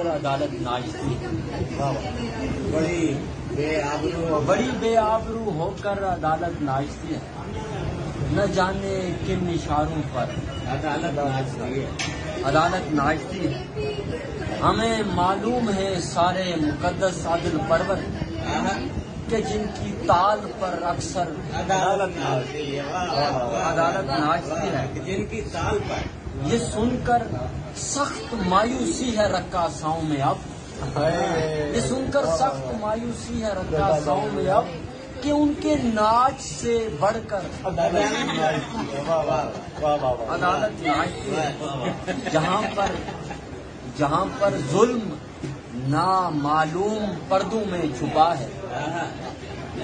عدالت ناشتی بڑی بے آبرو ہو کر عدالت ناشتی ہے، نہ جانے کن اشاروں پر عدالت ناشتی ہے۔ ہمیں معلوم ہے سارے مقدس عادل پرور کہ جن کی تال پر اکثر عدالت ناچتی ہے۔ جن کی تال پر یہ سن کر سخت مایوسی ہے رقاصاؤں میں اب، یہ سن کر سخت مایوسی ہے رقاصاؤں میں اب کہ ان کے ناچ سے بڑھ کر عدالت ناچتی ہے۔ جہاں پر ظلم نامعلوم پردوں میں چھپا ہے،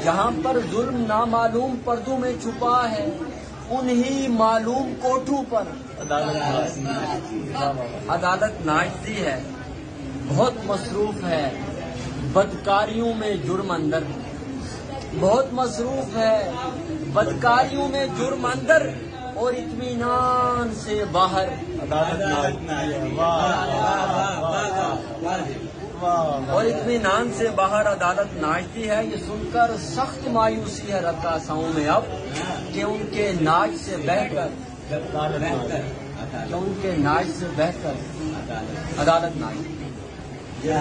جہاں پر ظلم نامعلوم پردوں میں چھپا ہے، انہی معلوم کوٹھوں پر عدالت ناچتی ہے۔ بہت مصروف ہے بدکاریوں میں جرم اندر، بہت مصروف ہے بدکاریوں میں جرم اندر، اور اطمینان سے باہر عدالت ناچتی ہے۔ یہ سن کر سخت مایوسی ہے رقاصاؤں میں اب کہ ان کے ناچ سے بہہ کر عدالت ناچتی ہے۔